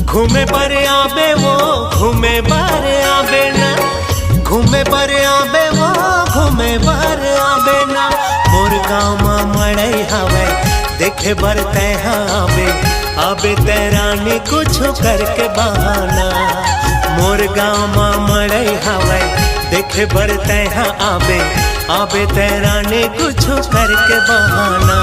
घूमे पर आबे वो घूमे पर आबे ना, घूमे पर आबे वो घूमे पर आबे ना। मोर गाँव में मड़ई हवे देखे बर तैहा आबे, आबे तैरानी कुछ करके बहाना। मोर गाँव में मड़ई हवे देखे बर तैहा आबे, आबे तैरानी कुछ करके बहाना।